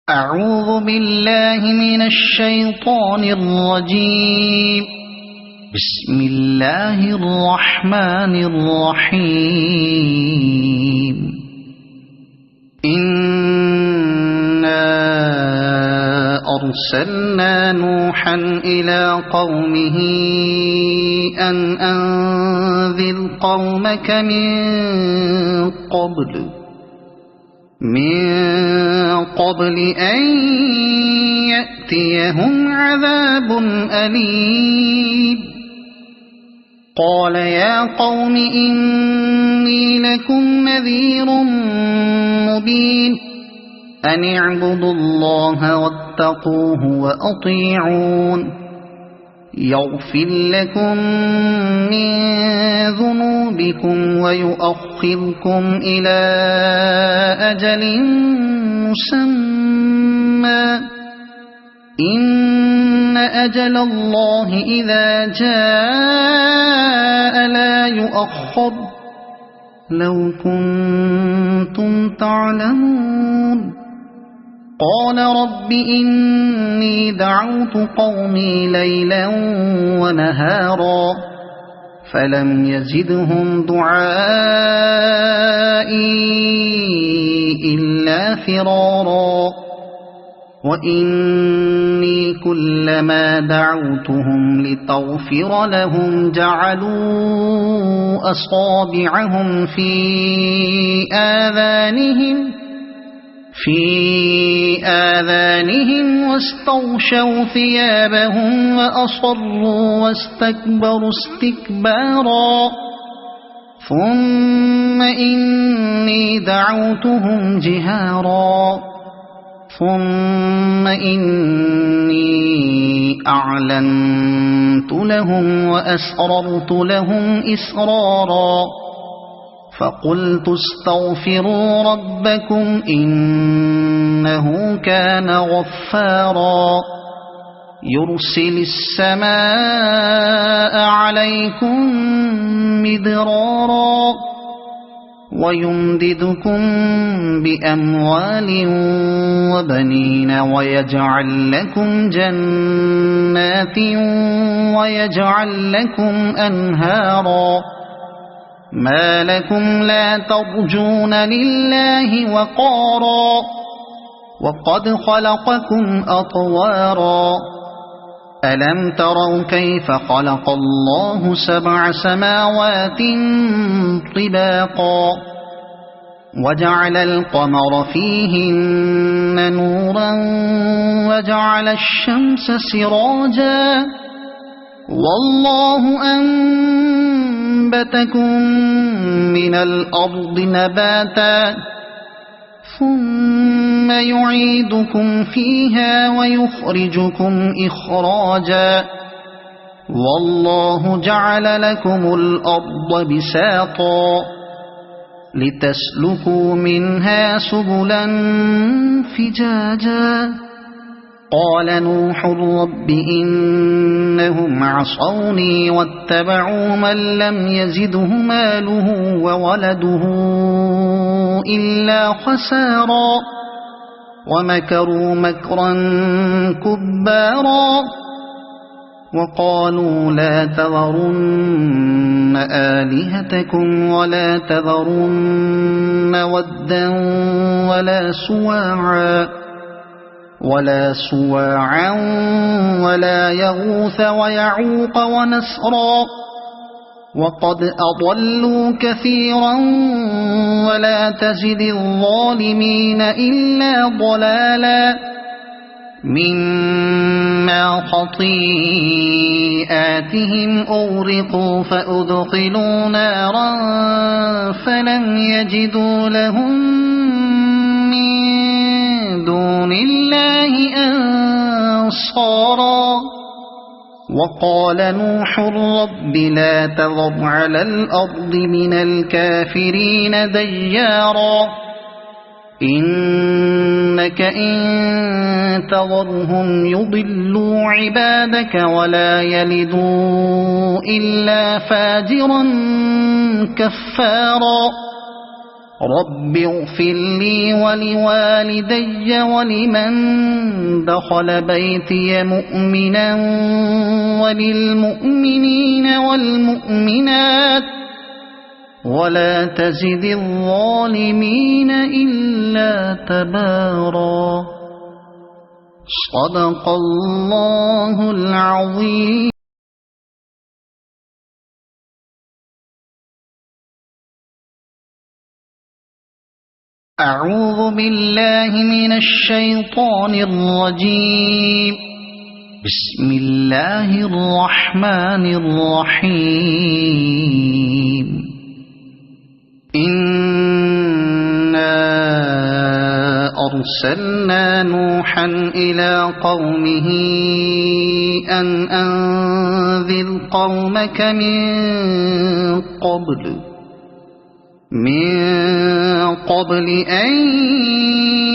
أعوذ بالله من الشيطان الرجيم. بسم الله الرحمن الرحيم. إنا أرسلنا نوحا إلى قومه أن أنذر قومك من قبل أن يأتيهم عذاب أليم. قال يا قوم إني لكم نذير مبين أن اعبدوا الله واتقوه وأطيعون يغفر لكم من ذنوبكم ويؤخركم إلى أجل مسمى إن أجل الله إذا جاء لا يؤخر لو كنتم تعلمون. قال رب إني دعوت قومي ليلا ونهارا فلم يزدهم دعائي إلا فرارا وإني كلما دعوتهم لتغفر لهم جعلوا أصابعهم في آذانهم واستغشوا ثيابهم وأصروا واستكبروا استكبارا ثم إني دعوتهم جهارا ثم إني أعلنت لهم وأسررت لهم إسرارا فقلت استغفروا ربكم إنه كان غفارا يرسل السماء عليكم مدرارا ويمددكم بأموال وبنين ويجعل لكم جنات ويجعل لكم أنهارا ما لكم لا ترجون لله وقارا وقد خلقكم أطوارا ألم تروا كيف خلق الله 7 سماوات طباقا وجعل القمر فيهن نورا وجعل الشمس سراجا والله أنبتكم من الأرض نباتا ثم يعيدكم فيها ويخرجكم إخراجا والله جعل لكم الأرض بساطا لتسلكوا منها سبلا فجاجا قال نوح رب إنهم عصوني واتبعوا من لم يزده ماله وولده إلا خسارا ومكروا مكرا كبارا وقالوا لا تذرن آلهتكم ولا تذرن ودا ولا سواعا ولا يغوث ويعوق ونسرا وقد أضلوا كثيرا ولا تزد الظالمين إلا ضلالا مما خطيئاتهم أغرقوا فأدخلوا نارا فلم يجدوا لهم دون الله أنصارا وقال نوح رب لا تذر على الأرض من الكافرين ديارا إنك إن تذرهم يضلوا عبادك ولا يلدوا إلا فاجرا كفارا رب اغفر لي ولوالدي ولمن دخل بيتي مؤمنا وللمؤمنين والمؤمنات ولا تزد الظالمين إلا تبارا. صدق الله العظيم. أعوذ بالله من الشيطان الرجيم. بسم الله الرحمن الرحيم. إنا أرسلنا نوحا إلى قومه أن أنذر قومك من قبل أن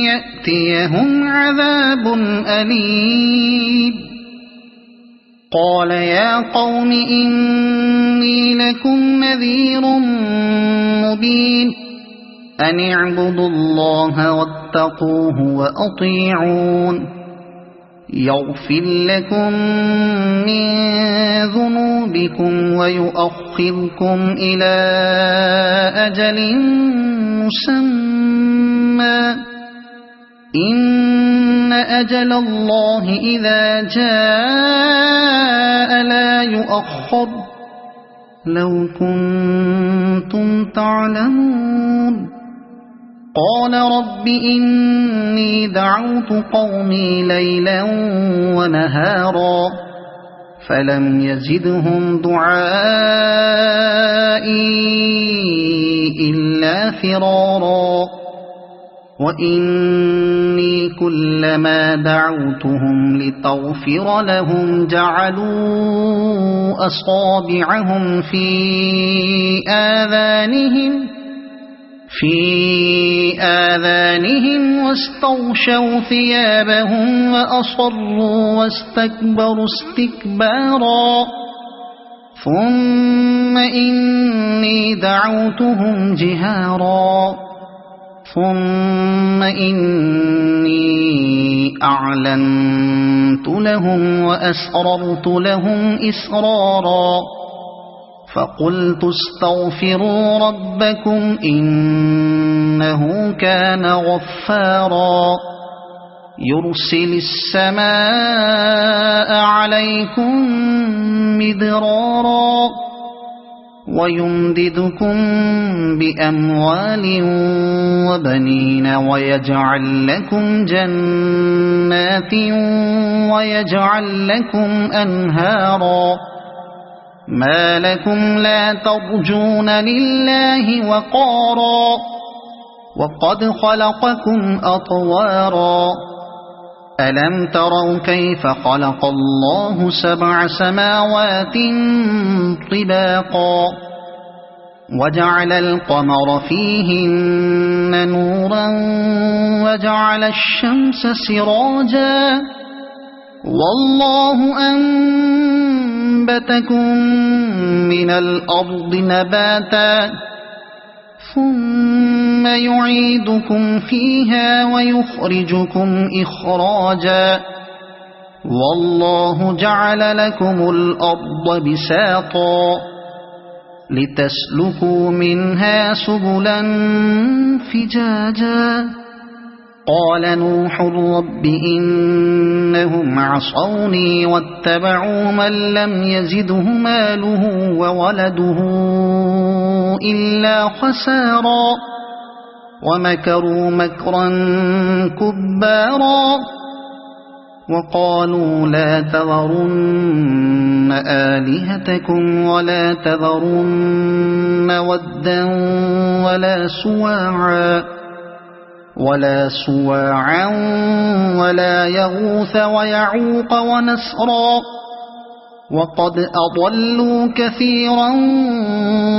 يأتيهم عذاب أليم. قال يا قوم إني لكم نذير مبين أن اعبدوا الله واتقوه وأطيعون يغفر لكم من ذنوبكم ويؤخركم إلى أجل مسمى إن أجل الله إذا جاء لا يؤخر لو كنتم تعلمون. قال رب إني دعوت قومي ليلا ونهارا فلم يزدهم دعائي إلا فرارا. وإني كلما دعوتهم لتغفر لهم جعلوا أصابعهم في آذانهم واستغشوا ثيابهم وأصروا واستكبروا استكبارا. ثم إني دعوتهم جهارا ثم إني أعلنت لهم وأسررت لهم إسرارا. فقلت استغفروا ربكم إنه كان غفارا يرسل السماء عليكم مدرارا ويمددكم بأموال وبنين ويجعل لكم جنات ويجعل لكم أنهارا. ما لكم لا ترجون لله وقارا وقد خلقكم أطوارا. ألم تروا كيف خلق الله 7 سماوات طباقا وجعل القمر فيهن نورا وجعل الشمس سراجا والله أنبتكم من الأرض نباتا ثم يعيدكم فيها ويخرجكم إخراجا والله جعل لكم الأرض بساطا لتسلكوا منها سبلا فجاجا. قال نوح رب إنهم عصوني واتبعوا من لم يزده ماله وولده إلا خسارا ومكروا مكرا كبارا. وقالوا لا تذرن آلهتكم ولا تذرن ودا ولا سواعا ولا يغوث ويعوق ونسرا وقد أضلوا كثيرا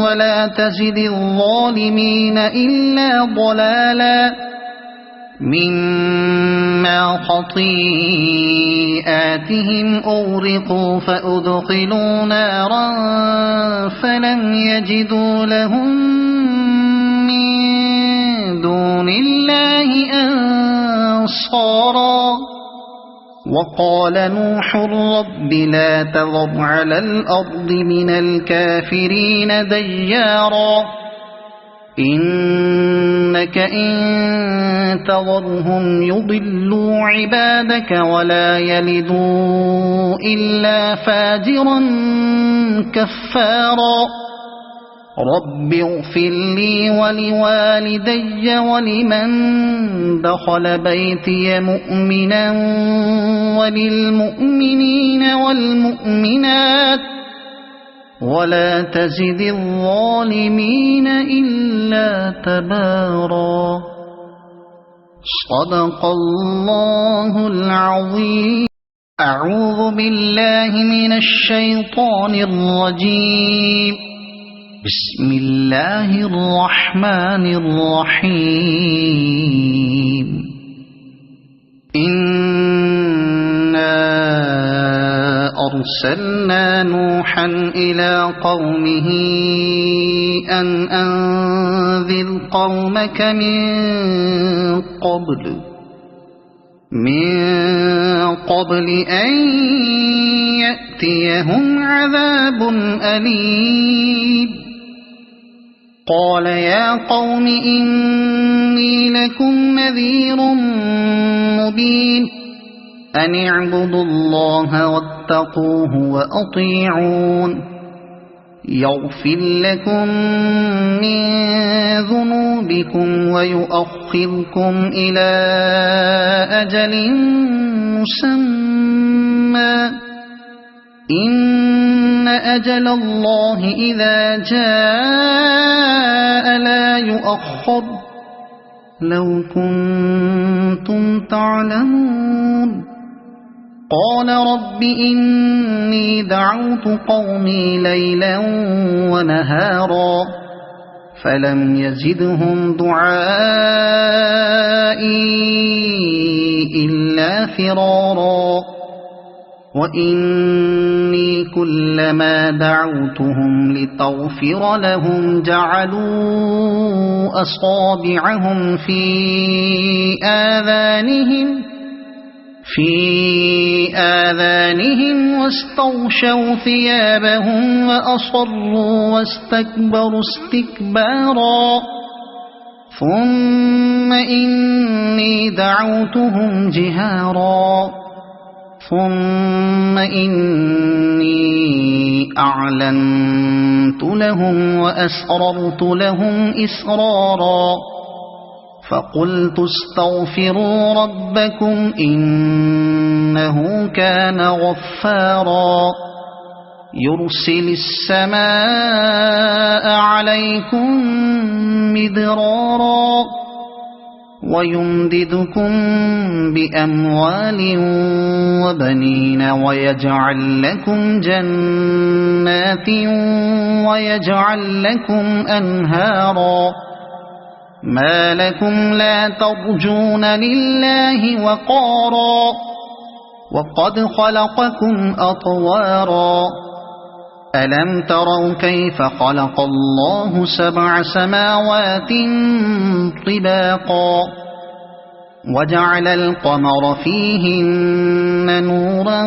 ولا تزد الظالمين إلا ضلالا. مما خطيئاتهم أغرقوا فأدخلوا نارا فلم يجدوا لهم من دون الله أنصارا وقال نوح رب لا تذر على الأرض من الكافرين ديارا إنك إن تذرهم يضلوا عبادك ولا يلدوا إلا فاجرا كفارا رب اغفر لي ولوالدي ولمن دخل بيتي مؤمنا وللمؤمنين والمؤمنات ولا تزد الظالمين إلا تبارا صدق الله العظيم. أعوذ بالله من الشيطان الرجيم. بسم الله الرحمن الرحيم. إنا أرسلنا نوحا إلى قومه أن أنذر قومك من قبل أن يأتيهم عذاب أليم. قال يا قوم إني لكم نذير مبين أن اعبدوا الله واتقوه وأطيعون يغفر لكم من ذنوبكم ويؤخركم إلى أجل مسمى إن أجل الله إذا جاء لا يؤخر لو كنتم تعلمون. قال رب إني دعوت قومي ليلا ونهارا فلم يزدهم دعائي إلا فرارا وإني كلما دعوتهم لتغفر لهم جعلوا أصابعهم في آذانهم واستغشوا ثيابهم وأصروا واستكبروا استكبارا ثم إني دعوتهم جهارا ثم إني أعلنت لهم وأسررت لهم إسرارا فقلت استغفروا ربكم إنه كان غفارا يرسل السماء عليكم مدرارا ويمددكم بأموال وبنين ويجعل لكم جنات ويجعل لكم أنهارا ما لكم لا ترجون لله وقارا وقد خلقكم أطوارا ألم تروا كيف خلق الله 7 سماوات طباقا وجعل القمر فيهن نورا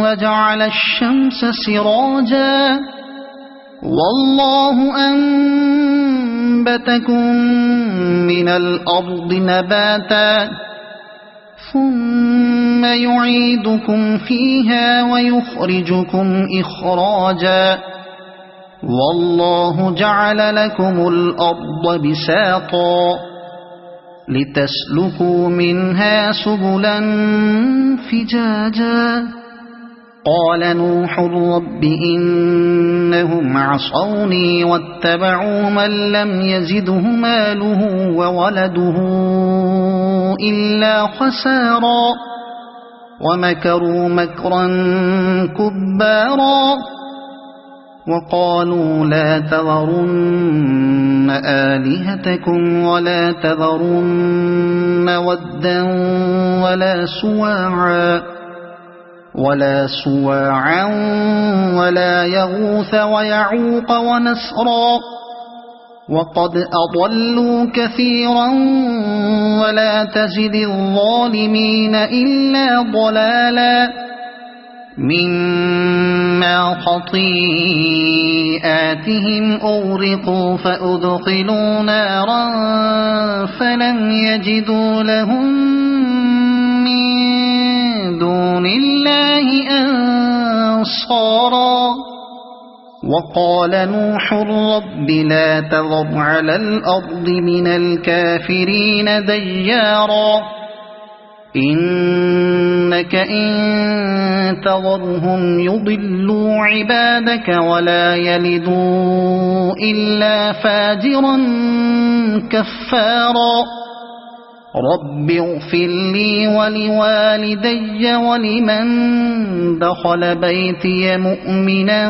وجعل الشمس سراجا والله أنبتكم من الأرض نباتا ثم يعيدكم فيها ويخرجكم إخراجا والله جعل لكم الأرض بساطا لتسلكوا منها سبلا فجاجا قال نوح رب إنهم عصوني واتبعوا من لم يزده ماله وولده إلا خسارا ومكروا مكرا كبارا وقالوا لا تذرن آلهتكم ولا تذرن ودا ولا سواعا ولا يغوث ويعوق ونسرا وقد أضلوا كثيرا ولا تزد الظالمين إلا ضلالا مما خطيئاتهم أغرقوا فأدخلوا نارا فلم يجدوا لهم من دون الله أنصارا وقال نوح رب لا تذر على الأرض من الكافرين ديارا إنك إن تذرهم يضلوا عبادك ولا يلدوا إلا فاجرا كفارا رب اغفر لي ولوالدي ولمن دخل بيتي مؤمنا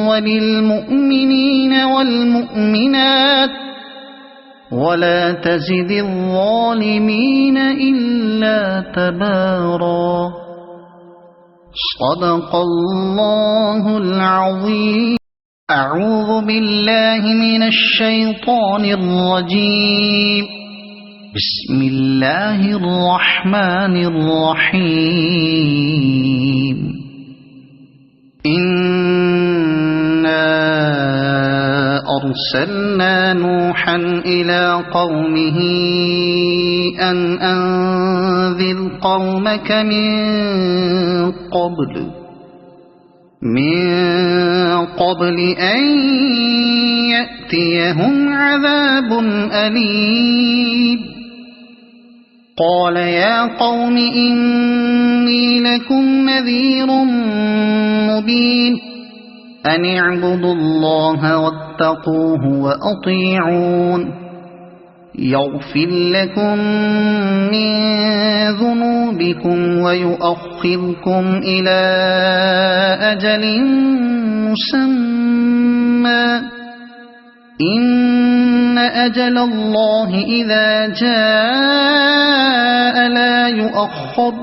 وللمؤمنين والمؤمنات ولا تزد الظالمين إلا تبارا صدق الله العظيم. أعوذ بالله من الشيطان الرجيم. بسم الله الرحمن الرحيم. إنا أرسلنا نوحا إلى قومه أن أنذر قومك من قبل أن يأتيهم عذاب أليم. قال يا قوم إني لكم نذير مبين أن اعبدوا الله واتقوه وأطيعون يغفر لكم من ذنوبكم ويؤخركم إلى أجل مسمى إن أجل الله إذا جاء لا يؤخر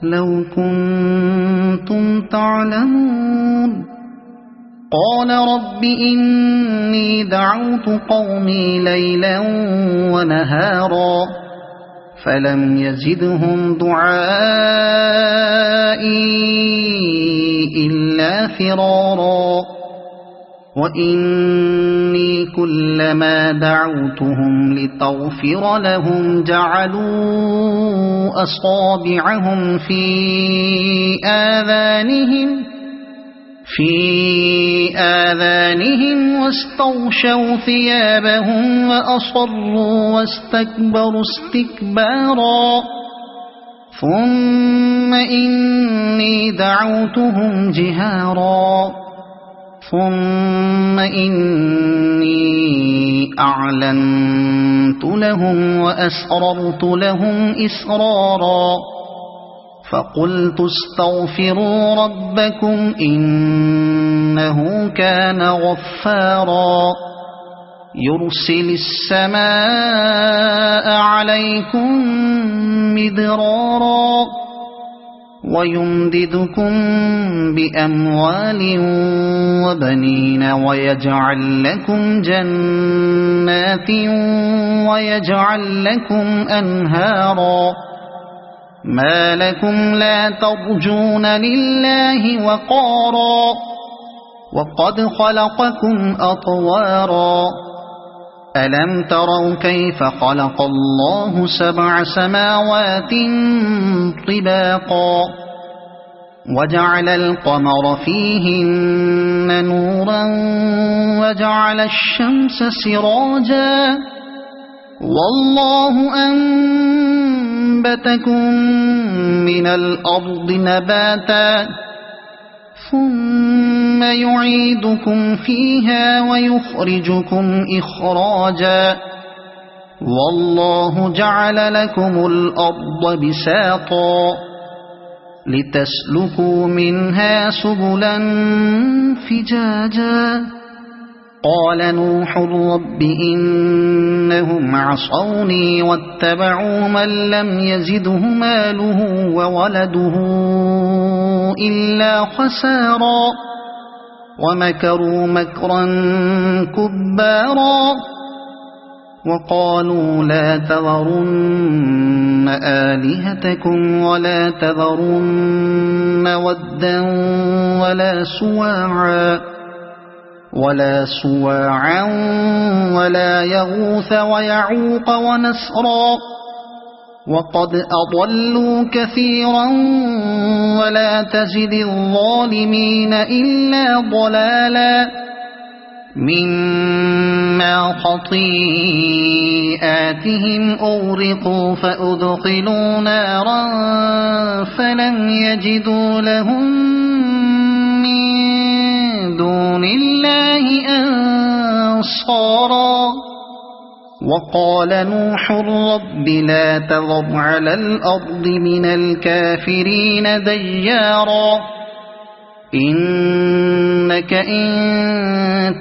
لو كنتم تعلمون. قال رب إني دعوت قومي ليلا ونهارا فلم يزدهم دعائي إلا فرارا وإني كلما دعوتهم لتغفر لهم جعلوا أصابعهم في آذانهم واستغشوا ثيابهم وأصروا واستكبروا استكبارا ثم إني دعوتهم جهارا ثم إني أعلنت لهم وأسررت لهم إسرارا فقلت استغفروا ربكم إنه كان غفارا يرسل السماء عليكم مدرارا ويمددكم بأموال وبنين ويجعل لكم جنات ويجعل لكم أنهارا ما لكم لا ترجون لله وقارا وقد خلقكم أطوارا ألم تروا كيف خلق الله 7 سماوات طباقا وجعل القمر فيهن نورا وجعل الشمس سراجا والله أنبتكم من الأرض نباتا ثم يعيدكم فيها ويخرجكم إخراجا والله جعل لكم الأرض بساطا لتسلكوا منها سبلا فجاجا قال نوح رب إنهم عصوني واتبعوا من لم يزده ماله وولده إلا خسارا ومكروا مكرا كبارا وقالوا لا تذرن آلهتكم ولا تذرن ودا ولا سواعا ولا يغوث ويعوق ونسرا وقد أضلوا كثيرا ولا تزد الظالمين إلا ضلالا مما خطيئاتهم أغرقوا فأدخلوا نارا فلم يجدوا لهم من دون الله أنصارا وقال نوح رب لا تذر على الأرض من الكافرين ديارا إنك إن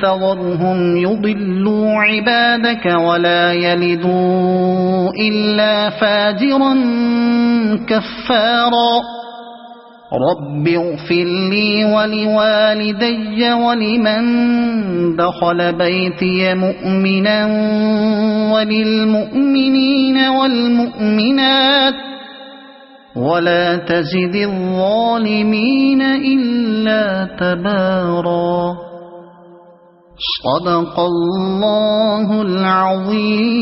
تذرهم يضلوا عبادك ولا يلدوا إلا فاجرا كفارا رب اغفر لي ولوالدي ولمن دخل بيتي مؤمنا وللمؤمنين والمؤمنات ولا تزد الظالمين إلا تبارا صدق الله العظيم.